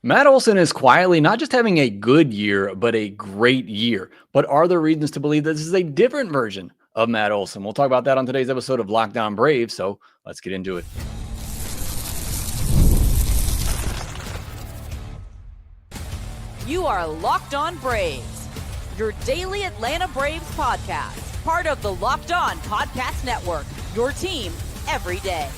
Matt Olson is quietly not just having a good year, but a great year. But are there reasons to believe that this is a different version of Matt Olson? We'll talk about that on today's episode of Locked On Braves. So let's get into it. You are Locked On Braves, your daily Atlanta Braves podcast, part of the Locked On Podcast Network, your team every day.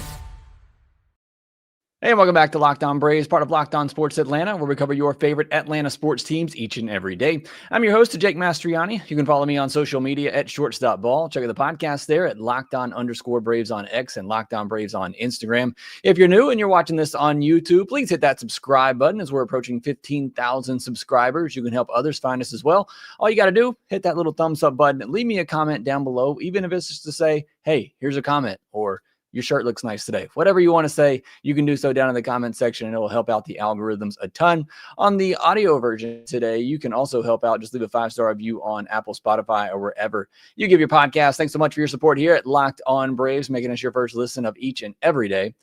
Hey, and welcome back to Locked On Braves, part of Locked On Sports Atlanta, where we cover your favorite Atlanta sports teams each and every day. I'm your host, Jake Mastriani. You can follow me on social media at shorts.ball. Check out the podcast there at LockedOn_Braves on X and Locked On Braves on Instagram. If you're new and you're watching this on YouTube, please hit that subscribe button as we're approaching 15,000 subscribers. You can help others find us as well. All you got to do, hit that little thumbs up button and leave me a comment down below, even if it's just to say, hey, here's a comment, or your shirt looks nice today. Whatever you want to say, you can do so down in the comment section, and it will help out the algorithms a ton. On the audio version today, you can also help out. Just leave a 5-star review on Apple, Spotify, or wherever you give your podcast. Thanks so much for your support here at Locked On Braves, making us your first listen of each and every day.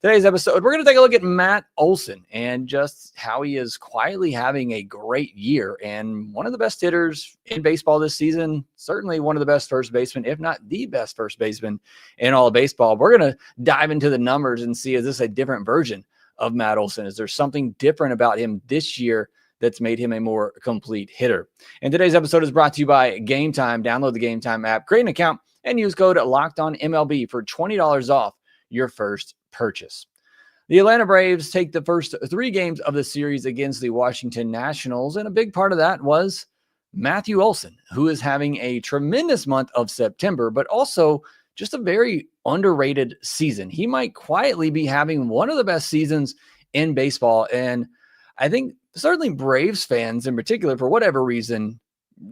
Today's episode, we're going to take a look at Matt Olson and just how he is quietly having a great year and one of the best hitters in baseball this season, certainly one of the best first basemen, if not the best first baseman in all of baseball. We're going to dive into the numbers and see, is this a different version of Matt Olson? Is there something different about him this year that's made him a more complete hitter? And today's episode is brought to you by Gametime. Download the Gametime app, create an account, and use code LOCKEDONMLB for $20 off your first purchase. The Atlanta Braves take the first 3 games of the series against the Washington Nationals, and a big part of that was Matthew Olson, who is having a tremendous month of September, but also just a very underrated season. He might quietly be having one of the best seasons in baseball, and I think certainly Braves fans in particular, for whatever reason,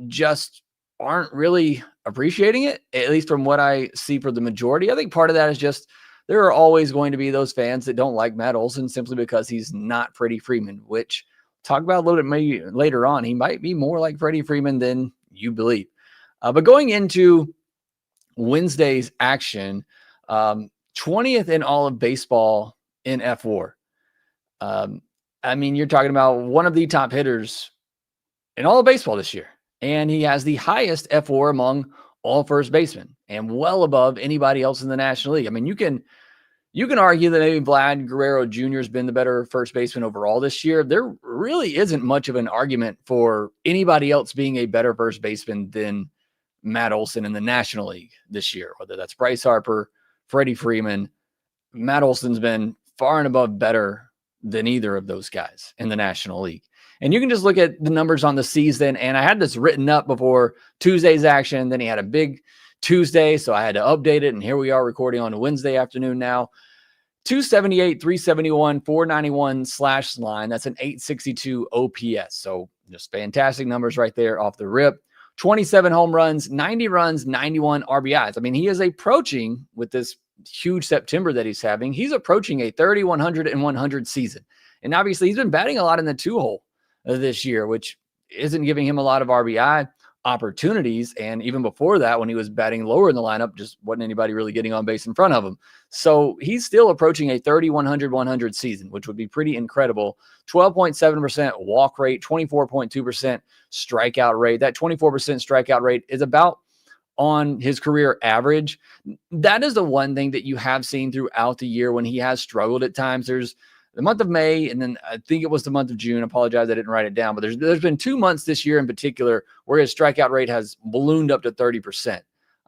just aren't really appreciating it, at least from what I see for the majority. I think part of that is just there are always going to be those fans that don't like Matt Olson simply because he's not Freddie Freeman, which talk about a little bit maybe later on. He might be more like Freddie Freeman than you believe. But going into Wednesday's action, 20th in all of baseball in F4. I mean, you're talking about one of the top hitters in all of baseball this year. And he has the highest F4 among all first basemen and well above anybody else in the National League. I mean, you can argue that maybe Vlad Guerrero Jr. has been the better first baseman overall this year. There really isn't much of an argument for anybody else being a better first baseman than Matt Olson in the National League this year, whether that's Bryce Harper, Freddie Freeman. Matt Olson's been far and above better than either of those guys in the National League. And you can just look at the numbers on the season. And I had this written up before Tuesday's action. Then he had a big Tuesday, so I had to update it. And here we are recording on a Wednesday afternoon now. 278, 371, 491 slash line. That's an 862 OPS. So just fantastic numbers right there off the rip. 27 home runs, 90 runs, 91 RBIs. I mean, he is approaching, with this huge September that he's having, he's approaching a 30, 100, and 100 season. And obviously, he's been batting a lot in the 2-hole this year, which isn't giving him a lot of RBI opportunities. And even before that, when he was batting lower in the lineup, just wasn't anybody really getting on base in front of him. So he's still approaching a 30, 100, 100 season, which would be pretty incredible. 12.7% walk rate, 24.2% strikeout rate. That 24% strikeout rate is about on his career average. That is the one thing that you have seen throughout the year when he has struggled at times. There's the month of May, and then I think it was the month of June. I apologize, I didn't write it down, but there's been 2 months this year in particular where his strikeout rate has ballooned up to 30%.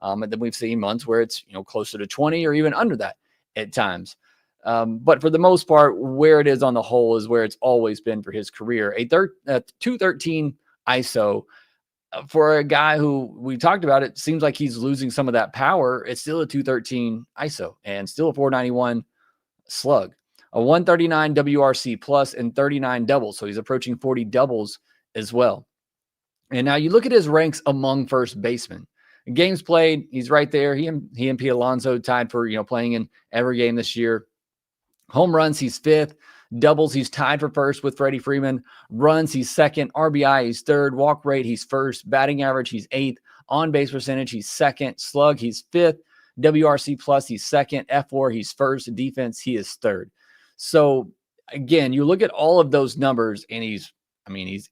And then we've seen months where it's closer to 20 or even under that at times. But for the most part, where it is on the whole is where it's always been for his career. A 213 ISO for a guy who we talked about, it seems like he's losing some of that power. It's still a 213 ISO and still a 491 slug. A 139 WRC plus and 39 doubles. So he's approaching 40 doubles as well. And now you look at his ranks among first basemen. Games played, he's right there. He and Pete Alonso tied for, playing in every game this year. Home runs, he's 5th. Doubles, he's tied for first with Freddie Freeman. Runs, he's 2nd. RBI, he's 3rd. Walk rate, he's 1st. Batting average, he's 8th. On base percentage, he's 2nd. Slug, he's 5th. WRC plus, he's 2nd. F4, he's 1st. Defense, he is 3rd. So again, you look at all of those numbers and he's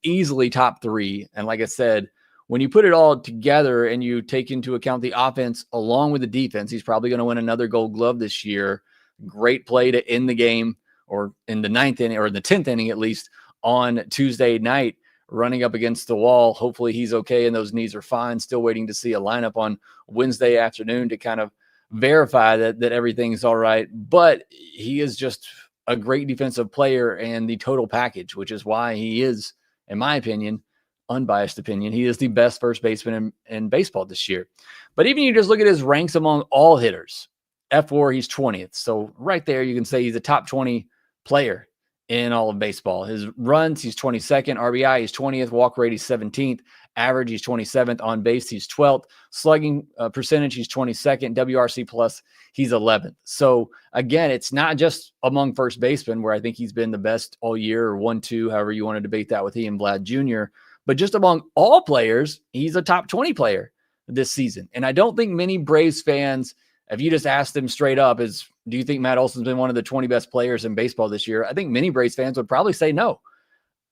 easily top 3. And like I said, when you put it all together and you take into account the offense along with the defense, he's probably going to win another Gold Glove this year. Great play to end the game, or in the 9th inning, or the 10th inning at least, on Tuesday night, running up against the wall. Hopefully he's okay and those knees are fine. Still waiting to see a lineup on Wednesday afternoon to kind of verify that everything's all right. But he is just a great defensive player and the total package, which is why he is, in my opinion, unbiased opinion, he is the best first baseman in baseball this year. But even you just look at his ranks among all hitters, F4, he's 20th. So right there, you can say he's a top 20 player in all of baseball. His runs, he's 22nd. RBI, he's 20th. Walk rate, he's 17th. Average, he's 27th. On base, he's 12th. Slugging percentage, he's 22nd. WRC plus, he's 11th. So again, it's not just among first basemen where I think he's been the best all year, or 1-2, however you want to debate that with he and Vlad Jr., but just among all players, he's a top 20 player this season. And I don't think many Braves fans, if you just ask them straight up, do you think Matt Olson's been one of the 20 best players in baseball this year? I think many Braves fans would probably say no.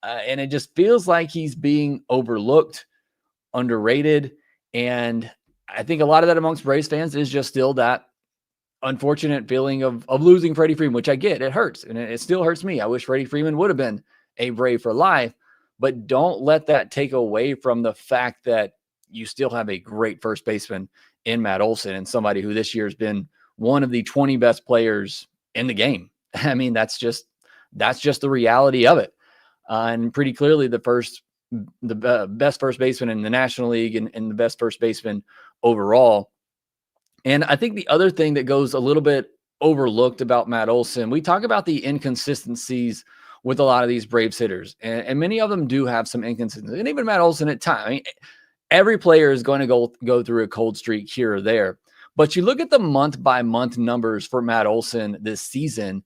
And it just feels like he's being overlooked, underrated. And I think a lot of that amongst Braves fans is just still that unfortunate feeling of losing Freddie Freeman, which I get. It hurts. And it still hurts me. I wish Freddie Freeman would have been a Brave for life. But don't let that take away from the fact that you still have a great first baseman in Matt Olson, and somebody who this year has been one of the 20 best players in the game. I mean, that's just the reality of it. And pretty clearly the best first baseman in the National League and the best first baseman overall. And I think the other thing that goes a little bit overlooked about Matt Olson, we talk about the inconsistencies with a lot of these Braves hitters, and many of them do have some inconsistencies. And even Matt Olson at times, I mean, every player is going to go through a cold streak here or there. But you look at the month-by-month numbers for Matt Olson this season,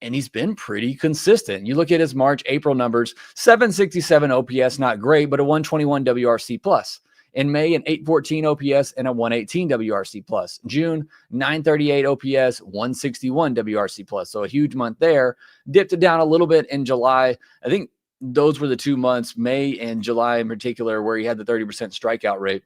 and he's been pretty consistent. You look at his March, April numbers, 767 OPS, not great, but a 121 WRC plus. In May, an 814 OPS and a 118 WRC plus. June, 938 OPS, 161 WRC plus. So a huge month there. Dipped it down a little bit in July. I think those were the 2 months, May and July in particular, where he had the 30% strikeout rate.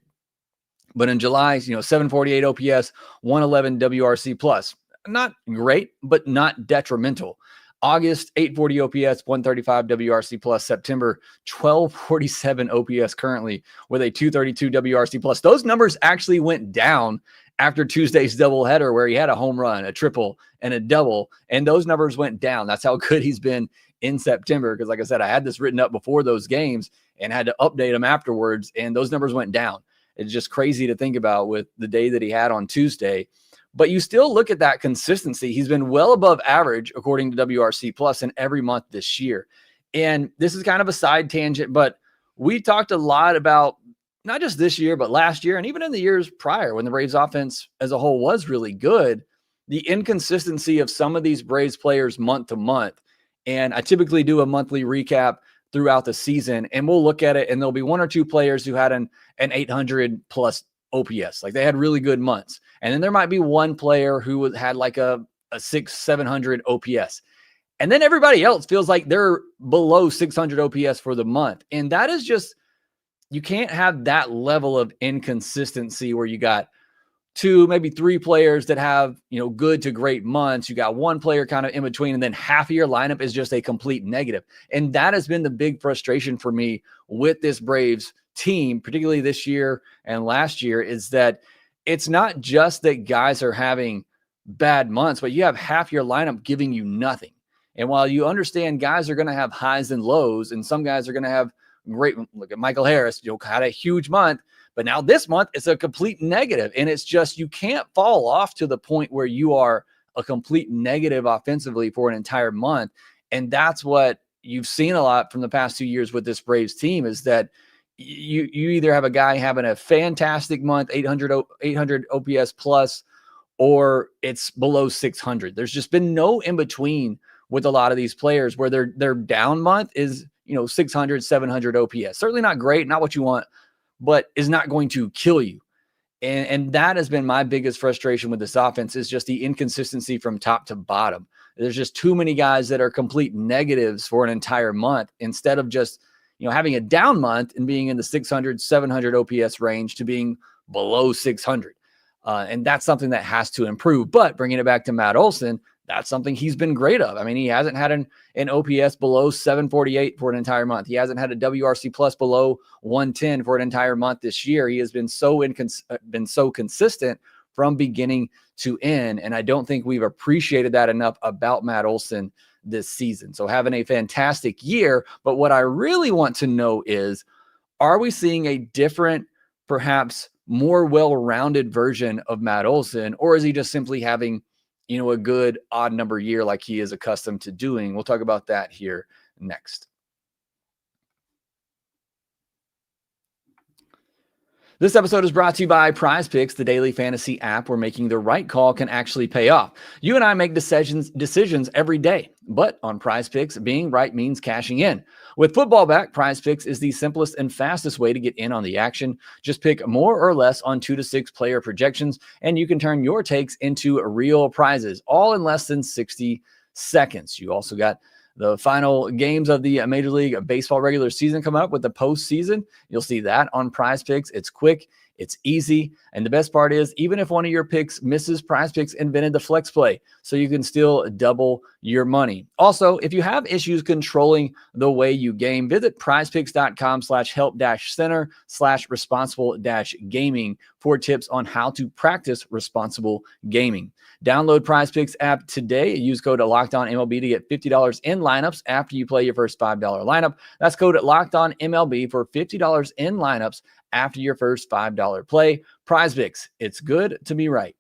But in July, 748 OPS, 111 WRC plus. Not great, but not detrimental. August, 840 OPS, 135 WRC plus. September, 1247 OPS currently with a 232 WRC plus. Those numbers actually went down after Tuesday's doubleheader, where he had a home run, a triple, and a double, and those numbers went down. That's how good he's been in September, because like I said, I had this written up before those games and had to update them afterwards, and those numbers went down. It's just crazy to think about with the day that he had on Tuesday. But you still look at that consistency. He's been well above average, according to WRC plus, in every month this year. And this is kind of a side tangent, but we talked a lot about not just this year, but last year, and even in the years prior when the Braves offense as a whole was really good, the inconsistency of some of these Braves players month to month. And I typically do a monthly recap throughout the season, and we'll look at it, and there'll be one or two players who had an 800 plus OPS. Like, they had really good months. And then there might be one player who had like a 600-700 OPS. And then everybody else feels like they're below 600 OPS for the month. And that is just, you can't have that level of inconsistency where you got two, maybe three players that have, good to great months. You got one player kind of in between, and then half of your lineup is just a complete negative. And that has been the big frustration for me with this Braves team, particularly this year and last year, is that it's not just that guys are having bad months, but you have half your lineup giving you nothing. And while you understand guys are going to have highs and lows, and some guys are going to have great, look at Michael Harris, had a huge month, but now this month it's a complete negative. And it's just, you can't fall off to the point where you are a complete negative offensively for an entire month. And that's what you've seen a lot from the past 2 years with this Braves team, is that you either have a guy having a fantastic month, 800 OPS plus, or it's below 600. There's just been no in between with a lot of these players, where their down month is, 600, 700 OPS. Certainly not great, not what you want, but is not going to kill you. And that has been my biggest frustration with this offense, is just the inconsistency from top to bottom. There's just too many guys that are complete negatives for an entire month, instead of just, having a down month and being in the 600, 700 OPS range to being below 600. And that's something that has to improve. But bringing it back to Matt Olson, that's something he's been great of. I mean, he hasn't had an OPS below 748 for an entire month. He hasn't had a WRC plus below 110 for an entire month this year. He has been so consistent from beginning to end. And I don't think we've appreciated that enough about Matt Olson this season. So having a fantastic year. But what I really want to know is, are we seeing a different, perhaps more well-rounded version of Matt Olson, or is he just simply having, a good odd number year like he is accustomed to doing? We'll talk about that here next. This episode is brought to you by PrizePicks, the daily fantasy app where making the right call can actually pay off. You and I make decisions every day, but on PrizePicks, being right means cashing in. With football back, PrizePicks is the simplest and fastest way to get in on the action. Just pick more or less on 2 to 6 player projections, and you can turn your takes into real prizes, all in less than 60 seconds. You also got the final games of the Major League Baseball regular season come up with the postseason. You'll see that on PrizePicks. It's quick, it's easy, and the best part is, even if one of your picks misses, PrizePicks invented the flex play, so you can still double your money. Also, if you have issues controlling the way you game, visit prizepicks.com/help-center/responsible-gaming for tips on how to practice responsible gaming. Download PrizePicks app today. Use code LOCKEDONMLB to get $50 in lineups after you play your first $5 lineup. That's code LOCKEDONMLB for $50 in lineups after your first $5 play. PrizePicks, it's good to be right.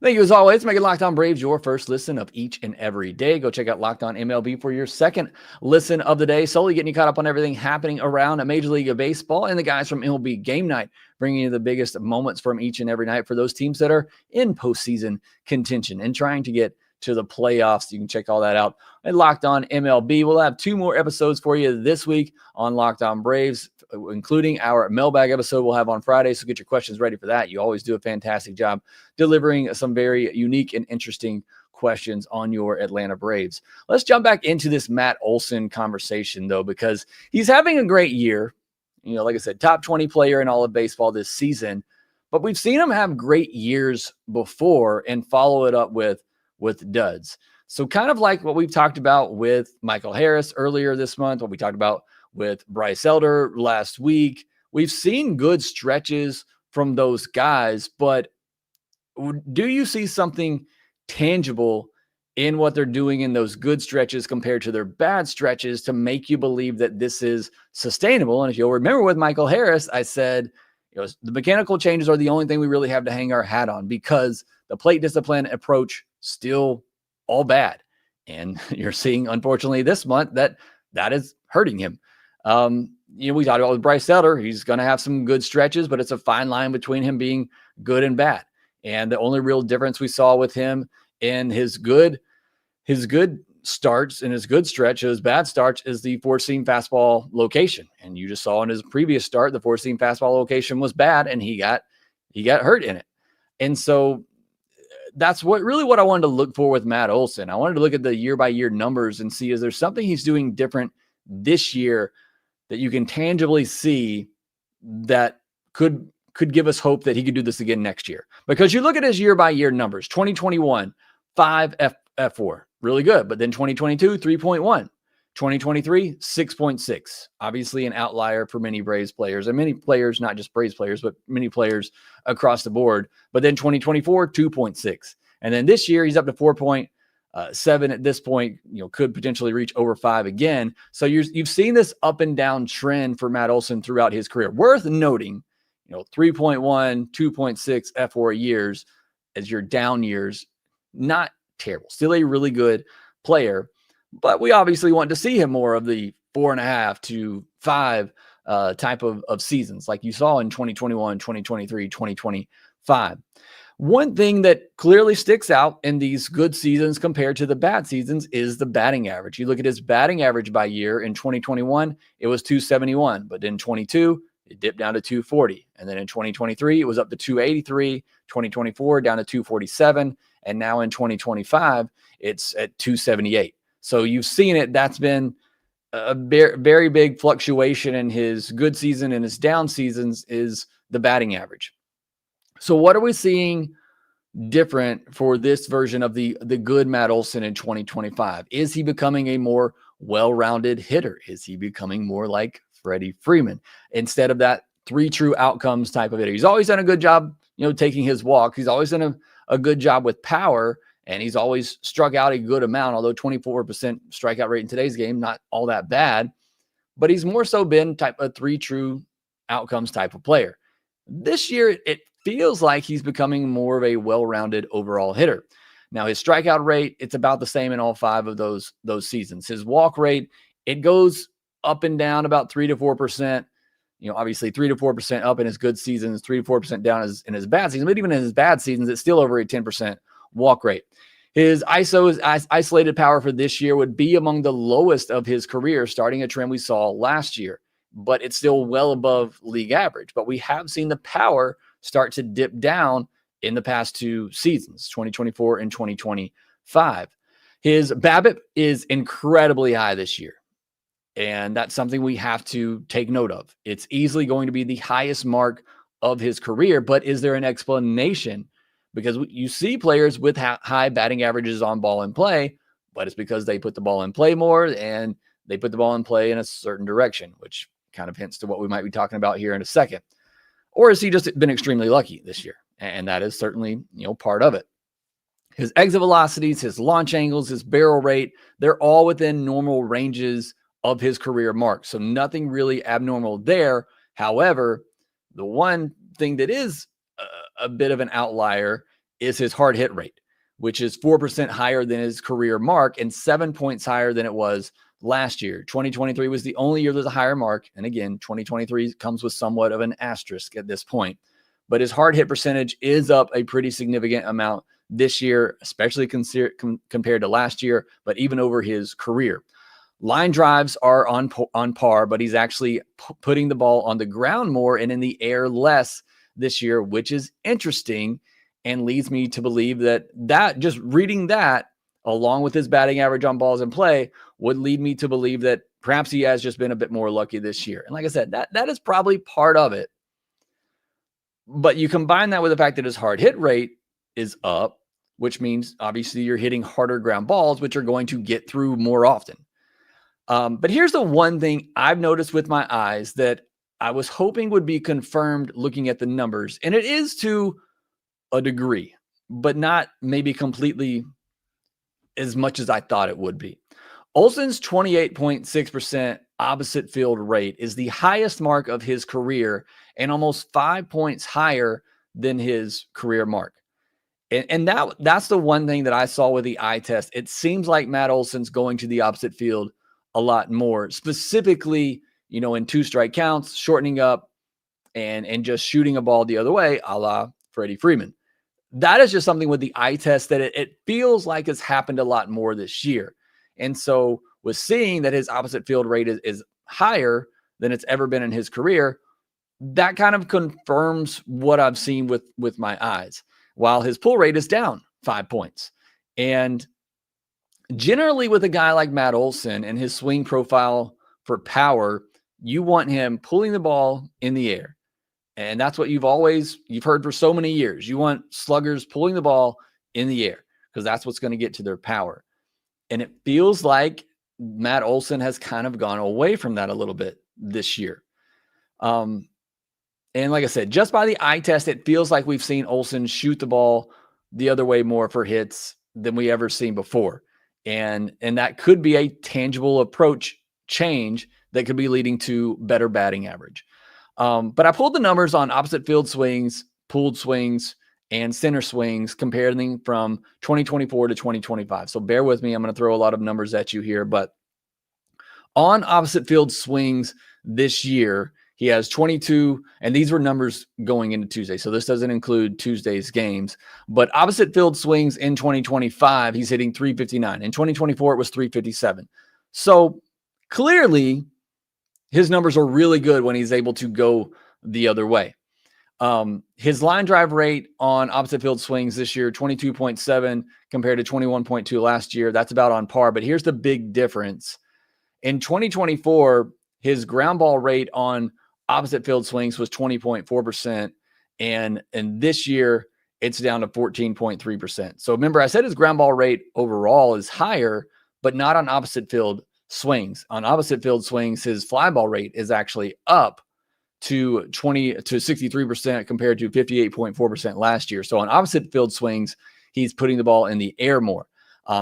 Thank you, as always, making Locked On Braves your first listen of each and every day. Go check out Locked On MLB for your second listen of the day, solely getting you caught up on everything happening around Major League Baseball, and the guys from MLB Game Night bringing you the biggest moments from each and every night for those teams that are in postseason contention and trying to get to the playoffs. You can check all that out at Locked On MLB. We'll have 2 more episodes for you this week on Locked On Braves, including our mailbag episode we'll have on Friday. So get your questions ready for that. You always do a fantastic job delivering some very unique and interesting questions on your Atlanta Braves. Let's jump back into this Matt Olson conversation, though, because he's having a great year. Like I said, top 20 player in all of baseball this season, but we've seen him have great years before and follow it up with duds. So kind of like what we've talked about with Michael Harris earlier this month, what we talked about with Bryce Elder last week, we've seen good stretches from those guys, but do you see something tangible in what they're doing in those good stretches compared to their bad stretches to make you believe that this is sustainable? And if you'll remember with Michael Harris, I said, the mechanical changes are the only thing we really have to hang our hat on, because the plate discipline approach still all bad. And you're seeing, unfortunately, this month that is hurting him. We talked about with Bryce Elder, he's going to have some good stretches, but it's a fine line between him being good and bad. And the only real difference we saw with him in his good starts and his good stretch, his bad starts, is the 4-seam fastball location. And you just saw in his previous start, the 4-seam fastball location was bad, and he got hurt in it. And so that's what I wanted to look for with Matt Olson. I wanted to look at the year-by-year numbers and see, is there something he's doing different this year that you can tangibly see that could give us hope that he could do this again next year? Because you look at his year-by-year numbers, 2021, 5 F4, really good. But then 2022, 3.1. 2023, 6.6. Obviously an outlier for many Braves players, and many players, not just Braves players, but many players across the board. But then 2024, 2.6. And then this year, he's up to 4.7 at this point, could potentially reach over 5 again. So you've seen this up and down trend for Matt Olson throughout his career. Worth noting, 3.1, 2.6 F4 years as your down years, not terrible. Still a really good player. But we obviously want to see him more of the 4.5 to 5 type of seasons like you saw in 2021, 2023, 2025. One thing that clearly sticks out in these good seasons compared to the bad seasons is the batting average. You look at his batting average by year. In 2021, it was 271, but in 22, It dipped down to 240. And then in 2023, it was up to 283, 2024 down to 247. And now in 2025, it's at 278. So you've seen it. That's been a very big fluctuation in his good season and his down seasons is the batting average. So what are we seeing different for this version of the good Matt Olson in 2025? Is he becoming a more well-rounded hitter? Is he becoming more like Freddie Freeman instead of that 3 true outcomes type of hitter? He's always done a good job, taking his walk. He's always done a good job with power, and he's always struck out a good amount, although 24% strikeout rate in today's game, not all that bad, but he's more so been type of 3 true outcomes type of player. This year, it feels like he's becoming more of a well-rounded overall hitter. Now, his strikeout rate, it's about the same in all 5 of those seasons. His walk rate, it goes up and down about 3 to 4%. Obviously 3 to 4% up in his good seasons, 3 to 4% down in his bad seasons. But even in his bad seasons, it's still over a 10% walk rate. His isolated power for this year would be among the lowest of his career, starting a trend we saw last year. But it's still well above league average. But we have seen the power start to dip down in the past 2 seasons, 2024 and 2025. His BABIP is incredibly high this year. And that's something we have to take note of. It's easily going to be the highest mark of his career, but is there an explanation? Because you see players with high batting averages on ball in play, but it's because they put the ball in play more and they put the ball in play in a certain direction, which kind of hints to what we might be talking about here in a second. Or has he just been extremely lucky this year? And that is certainly, part of it. His exit velocities, his launch angles, his barrel rate, they're all within normal ranges of his career mark. So nothing really abnormal there. However, the one thing that is a bit of an outlier is his hard hit rate, which is 4% higher than his career mark and 7 points higher than it was last year. 2023 was the only year there's a higher mark. And again, 2023 comes with somewhat of an asterisk at this point. But his hard hit percentage is up a pretty significant amount this year, especially compared to last year, but even over his career. Line drives are on par, but he's actually putting the ball on the ground more and in the air less this year, which is interesting and leads me to believe that just reading that, along with his batting average on balls in play, would lead me to believe that perhaps he has just been a bit more lucky this year. And like I said, that is probably part of it. But you combine that with the fact that his hard hit rate is up, which means obviously you're hitting harder ground balls, which are going to get through more often. But here's the one thing I've noticed with my eyes that I was hoping would be confirmed looking at the numbers. And it is to a degree, but not maybe completely as much as I thought it would be. Olson's 28.6% opposite field rate is the highest mark of his career and almost 5 points higher than his career mark. And that's the one thing that I saw with the eye test. It seems like Matt Olson's going to the opposite field a lot more, specifically, in 2 strike counts, shortening up and just shooting a ball the other way, a la Freddie Freeman. That is just something with the eye test that it feels like has happened a lot more this year. And so with seeing that his opposite field rate is higher than it's ever been in his career, that kind of confirms what I've seen with my eyes, while his pull rate is down 5 points. And generally with a guy like Matt Olson and his swing profile for power, you want him pulling the ball in the air. And that's what you've heard for so many years. You want sluggers pulling the ball in the air because that's what's going to get to their power. And it feels like Matt Olson has kind of gone away from that a little bit this year. And like I said, just by the eye test, it feels like we've seen Olson shoot the ball the other way more for hits than we ever seen before. And that could be a tangible approach change that could be leading to better batting average. But I pulled the numbers on opposite field swings, pulled swings, and center swings, comparing from 2024 to 2025. So bear with me. I'm going to throw a lot of numbers at you here. But on opposite field swings this year, he has 22, and these were numbers going into Tuesday. So this doesn't include Tuesday's games. But opposite field swings in 2025, he's hitting 359. In 2024, it was 357. So clearly, his numbers are really good when he's able to go the other way. His line drive rate on opposite field swings this year, 22.7 compared to 21.2 last year. That's about on par. But here's the big difference. In 2024, his ground ball rate on opposite field swings was 20.4%. And this year, it's down to 14.3%. So remember, I said his ground ball rate overall is higher, but not on opposite field swings. On opposite field swings, his fly ball rate is actually up to 63% compared to 58.4% last year. So on opposite field swings, he's putting the ball in the air more.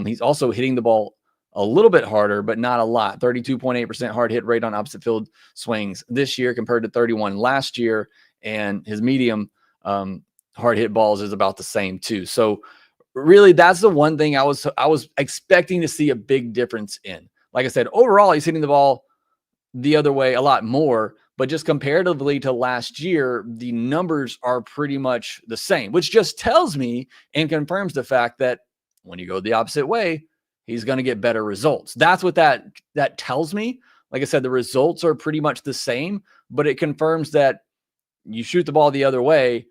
He's also hitting the ball a little bit harder, but not a lot. 32.8% hard hit rate on opposite field swings this year compared to 31 last year. And his medium hard hit balls is about the same too. So really, that's the one thing I was expecting to see a big difference in. Like I said, overall, he's hitting the ball the other way a lot more, but just comparatively to last year, the numbers are pretty much the same, which just tells me and confirms the fact that when you go the opposite way, he's going to get better results. That's what that tells me. Like I said, the results are pretty much the same, but it confirms that you shoot the ball the other way,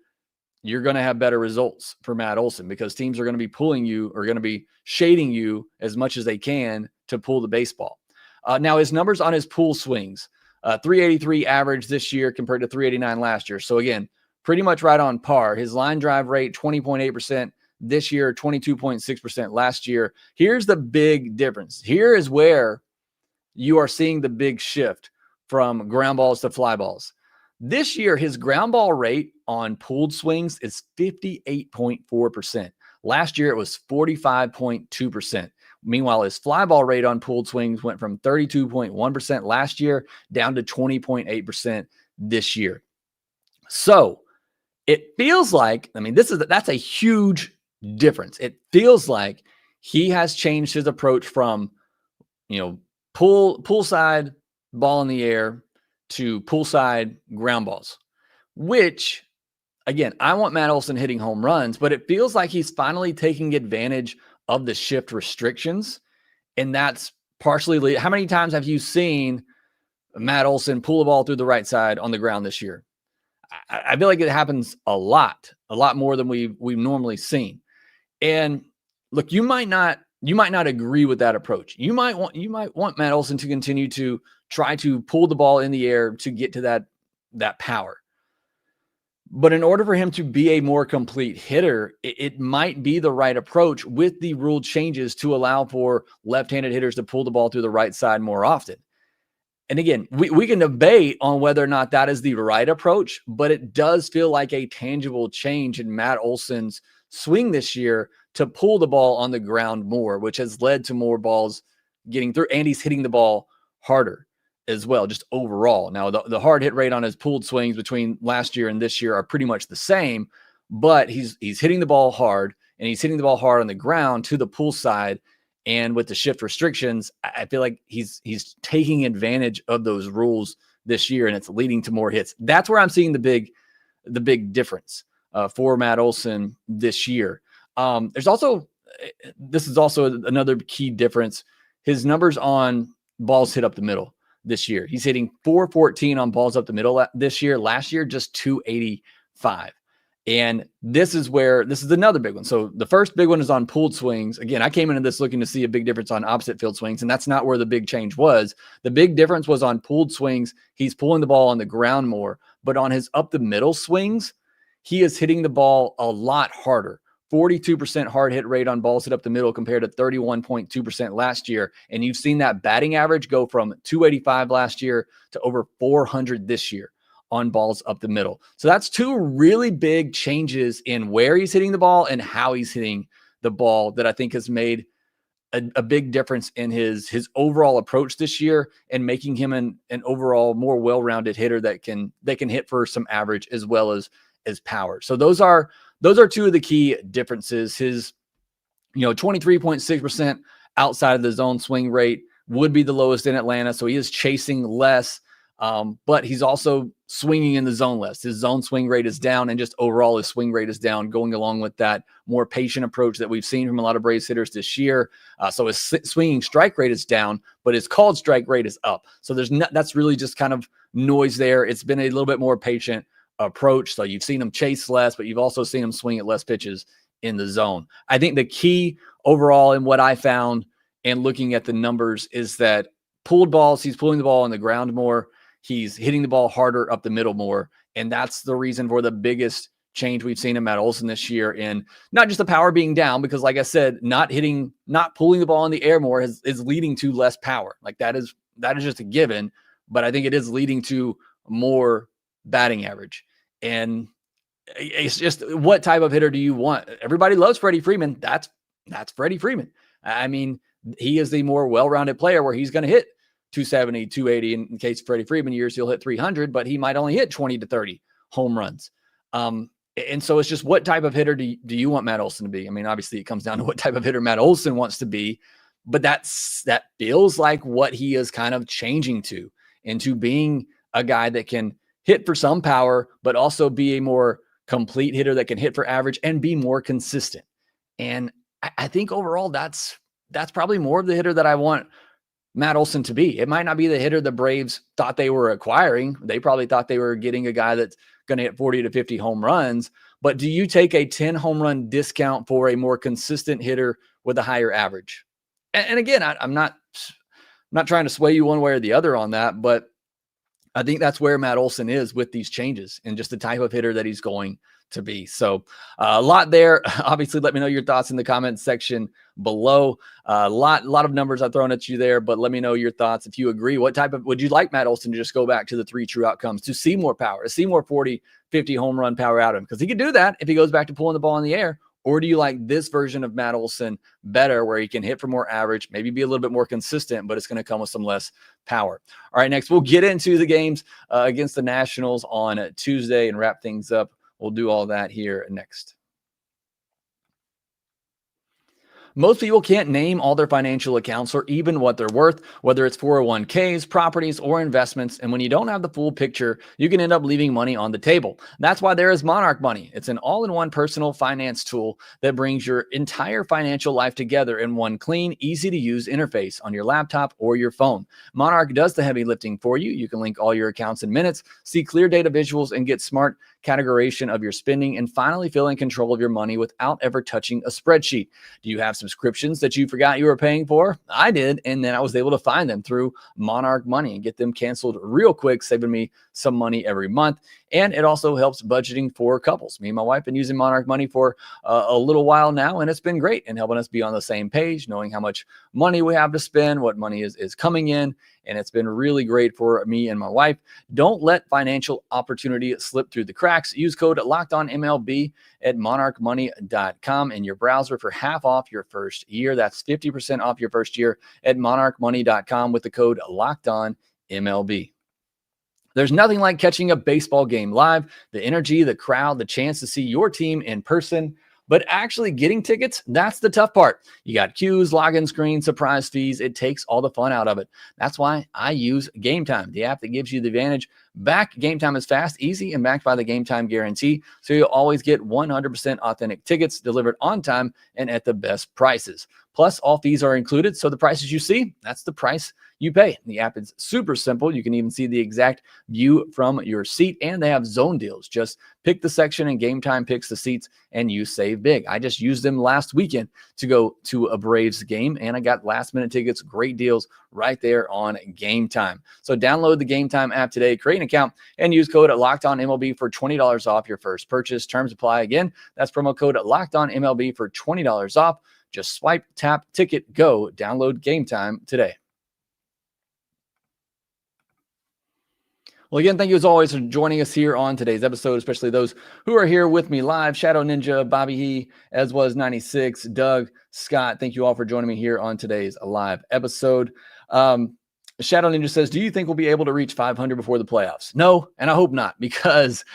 you're going to have better results for Matt Olson because teams are going to be pulling you or going to be shading you as much as they can to pull the baseball. Now, his numbers on his pull swings, 383 average this year compared to 389 last year. So again, pretty much right on par. His line drive rate, 20.8% this year, 22.6% last year. Here's the big difference. Here is where you are seeing the big shift from ground balls to fly balls. This year, his ground ball rate on pulled swings is 58.4%. Last year, it was 45.2%. Meanwhile, his fly ball rate on pulled swings went from 32.1% last year down to 20.8% this year. So it feels like, that's a huge difference. It feels like he has changed his approach from, pull side ball in the air to pull side ground balls, which again, I want Matt Olson hitting home runs, but it feels like he's finally taking advantage of the shift restrictions. And that's partially, how many times have you seen Matt Olson pull the ball through the right side on the ground this year? I feel like it happens a lot more than we've normally seen. And look, you might not agree with that approach. You might want Matt Olson to continue to try to pull the ball in the air to get to that power. But in order for him to be a more complete hitter, it might be the right approach with the rule changes to allow for left-handed hitters to pull the ball through the right side more often. And again, we can debate on whether or not that is the right approach, but it does feel like a tangible change in Matt Olson's swing this year to pull the ball on the ground more, which has led to more balls getting through, and he's hitting the ball harder as well, just overall. Now, the hard hit rate on his pulled swings between last year and this year are pretty much the same, but he's hitting the ball hard, and he's hitting the ball hard on the ground to the pull side. And with the shift restrictions, I feel like he's taking advantage of those rules this year, and it's leading to more hits. That's where I'm seeing the big difference for Matt Olson this year. This is also another key difference. His numbers on balls hit up the middle this year. He's hitting 414 on balls up the middle this year. Last year, just 285. And this is another big one. So the first big one is on pulled swings. Again, I came into this looking to see a big difference on opposite field swings, and that's not where the big change was. The big difference was on pulled swings. He's pulling the ball on the ground more, but on his up the middle swings, he is hitting the ball a lot harder. 42% hard hit rate on balls hit up the middle compared to 31.2% last year. And you've seen that batting average go from 285 last year to over 400 this year on balls up the middle. So that's two really big changes in where he's hitting the ball and how he's hitting the ball that I think has made a big difference in his overall approach this year and making him an overall more well-rounded hitter that can hit for some average as well as power. So those are two of the key differences. His 23.6% outside of the zone swing rate would be the lowest in Atlanta. So he is chasing less But he's also swinging in the zone less. His zone swing rate is down, and just overall his swing rate is down, going along with that more patient approach that we've seen from a lot of Braves hitters this year. So his swinging strike rate is down, but his called strike rate is up. So that's really just kind of noise there. It's been a little bit more patient approach. So you've seen him chase less, but you've also seen him swing at less pitches in the zone. I think the key overall in what I found and looking at the numbers is that pulled balls, he's pulling the ball on the ground more. He's hitting the ball harder up the middle more. And that's the reason for the biggest change we've seen in Matt Olson this year. And not just the power being down, because like I said, not pulling the ball in the air more is leading to less power. Like that is just a given, but I think it is leading to more batting average. And it's just, what type of hitter do you want? Everybody loves Freddie Freeman. That's Freddie Freeman. I mean, he is the more well-rounded player where he's going to hit 270, 280. In case of Freddie Freeman years, he'll hit 300, but he might only hit 20 to 30 home runs. And so it's just, what type of hitter do you want Matt Olson to be? I mean, obviously it comes down to what type of hitter Matt Olson wants to be, but that feels like what he is kind of changing to, into being a guy that can hit for some power, but also be a more complete hitter that can hit for average and be more consistent. And I think overall that's probably more of the hitter that I want Matt Olson to be. It might not be the hitter the Braves thought they were acquiring. They probably thought they were getting a guy that's going to hit 40 to 50 home runs. But do you take a 10 home run discount for a more consistent hitter with a higher average? And again, I'm not trying to sway you one way or the other on that, but I think that's where Matt Olson is with these changes and just the type of hitter that he's going to be. So a lot there. Obviously, let me know your thoughts in the comments section below. A lot of numbers I've thrown at you there, but let me know your thoughts. If you agree, what type of, would you like Matt Olson to just go back to the 3 true outcomes, to see more power, to see more 40, 50 home run power out of him? Because he could do that if he goes back to pulling the ball in the air. Or do you like this version of Matt Olson better, where he can hit for more average, maybe be a little bit more consistent, but it's going to come with some less power? All right, next we'll get into the games against the Nationals on Tuesday and wrap things up. We'll do all that here next. Most people can't name all their financial accounts or even what they're worth, whether it's 401ks, properties, or investments. And when you don't have the full picture, you can end up leaving money on the table. That's why there is Monarch Money. It's an all-in-one personal finance tool that brings your entire financial life together in one clean, easy-to-use interface on your laptop or your phone. Monarch does the heavy lifting for you. You can link all your accounts in minutes, see clear data visuals, and get smart categorization of your spending, and finally feel in control of your money without ever touching a spreadsheet. Do you have subscriptions that you forgot you were paying for? I did, and then I was able to find them through Monarch Money and get them canceled real quick, saving me some money every month. And it also helps budgeting for couples. Me and my wife have been using Monarch Money for a little while now, and it's been great in helping us be on the same page, knowing how much money we have to spend, what money is coming in, and it's been really great for me and my wife. Don't let financial opportunity slip through the cracks. Use code LOCKEDONMLB at monarchmoney.com in your browser for half off your first year. That's 50% off your first year at monarchmoney.com with the code LOCKEDONMLB. There's nothing like catching a baseball game live, the energy, the crowd, the chance to see your team in person. But actually getting tickets, that's the tough part. You got queues, login screens, surprise fees. It takes all the fun out of it. That's why I use Gametime, the app that gives you the advantage back. Gametime is fast, easy, and backed by the Gametime guarantee. So you'll always get 100% authentic tickets delivered on time and at the best prices. Plus, all fees are included. So the prices you see, that's the price you pay. The app is super simple. You can even see the exact view from your seat, and they have zone deals. Just pick the section and Gametime picks the seats and you save big. I just used them last weekend to go to a Braves game, and I got last minute tickets, great deals right there on Gametime. So download the Gametime app today, create an account, and use code LOCKEDONMLB for $20 off your first purchase. Terms apply. Again, that's promo code LOCKEDONMLB for $20 off. Just swipe, tap, ticket, go. Download Gametime today. Well, again, thank you as always for joining us here on today's episode, especially those who are here with me live. Shadow Ninja, Bobby He, as was 96, Doug, Scott. Thank you all for joining me here on today's live episode. Shadow Ninja says, do you think we'll be able to reach 500 before the playoffs? No, and I hope not, because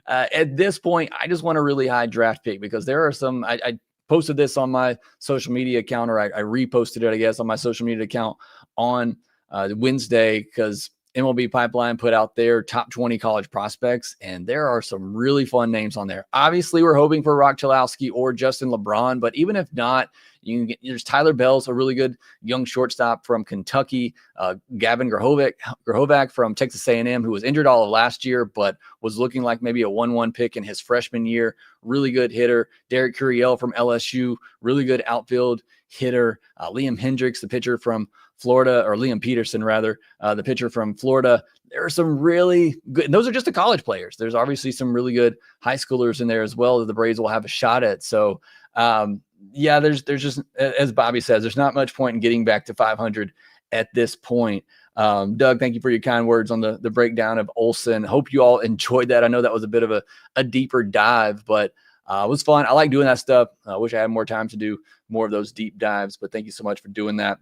at this point, I just want a really high draft pick, because there are some, I posted this on my social media account, or I reposted it, I guess, on my social media account on Wednesday, because MLB Pipeline put out their top 20 college prospects, and there are some really fun names on there. Obviously, we're hoping for Rock Chalowski or Justin LeBron, but even if not, there's Tyler Bell's a really good young shortstop from Kentucky. Gavin Grahovac from Texas A&M, who was injured all of last year, but was looking like maybe a 1-1 pick in his freshman year. Really good hitter. Derek Curiel from LSU, really good outfield hitter. Liam Hendricks, the pitcher from Florida, or Liam Peterson rather, the pitcher from Florida. There are some really good, and those are just the college players. There's obviously some really good high schoolers in there as well that the Braves will have a shot at. So, yeah, there's just, as Bobby says, there's not much point in getting back to 500 at this point. Doug, thank you for your kind words on the breakdown of Olson. Hope you all enjoyed that. I know that was a bit of a deeper dive, but it was fun. I like doing that stuff. I wish I had more time to do more of those deep dives, but thank you so much for doing that.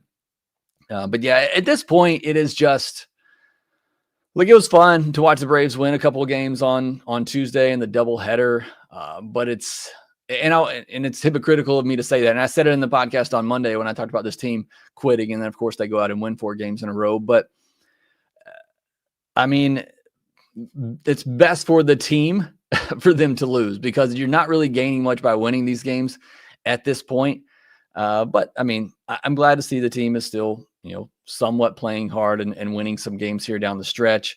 But yeah, at this point, it is just, like, it was fun to watch the Braves win a couple of games on Tuesday in the doubleheader. But it's hypocritical of me to say that. And I said it in the podcast on Monday when I talked about this team quitting. And then, of course, they go out and win 4 games in a row. But I mean, it's best for the team for them to lose, because you're not really gaining much by winning these games at this point. But I mean, I'm glad to see the team is still, somewhat playing hard and winning some games here down the stretch.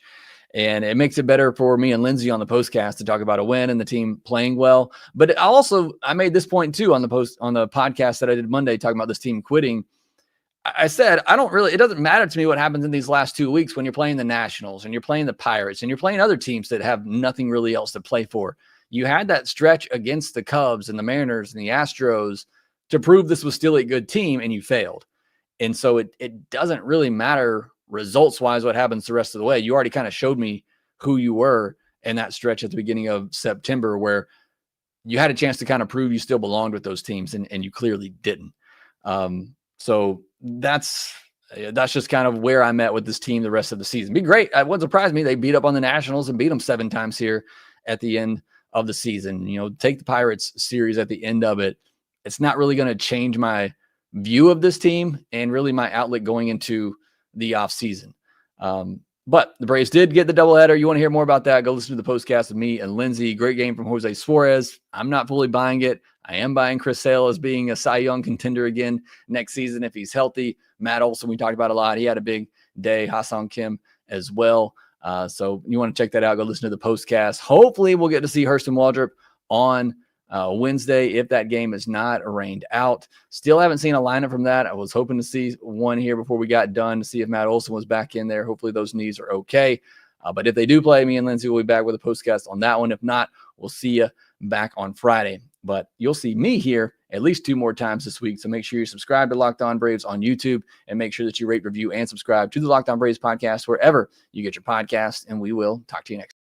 And it makes it better for me and Lindsay on the postcast to talk about a win and the team playing well. But I made this point too on the podcast that I did Monday, talking about this team quitting. I said, it doesn't matter to me what happens in these last 2 weeks when you're playing the Nationals and you're playing the Pirates and you're playing other teams that have nothing really else to play for. You had that stretch against the Cubs and the Mariners and the Astros to prove this was still a good team, and you failed. And so it doesn't really matter results-wise what happens the rest of the way. You already kind of showed me who you were in that stretch at the beginning of September, where you had a chance to kind of prove you still belonged with those teams, and you clearly didn't. So that's just kind of where I'm at with this team the rest of the season. Be great. It wouldn't surprise me. They beat up on the Nationals and beat them 7 times here at the end of the season. Take the Pirates series at the end of it. It's not really going to change my view of this team and really my outlook going into the offseason. But the Braves did get the doubleheader. You want to hear more about that, go listen to the postcast with me and Lindsay. Great game from Jose Suarez. I'm not fully buying it. I am buying Chris Sale as being a Cy Young contender again next season if he's healthy. Matt Olson, we talked about a lot. He had a big day. Ha-Seong Kim as well. So you want to check that out, go listen to the postcast. Hopefully we'll get to see Hurston Waldrop on Wednesday if that game is not rained out. Still haven't seen a lineup from that. I was hoping to see one here before we got done to see if Matt Olson was back in there. Hopefully those knees are okay. But if they do play, me and Lindsay will be back with a postcast on that one. If not, we'll see you back on Friday. But you'll see me here at least 2 more times this week. So make sure you subscribe to Locked On Braves on YouTube, and make sure that you rate, review, and subscribe to the Locked On Braves podcast wherever you get your podcast. And we will talk to you next.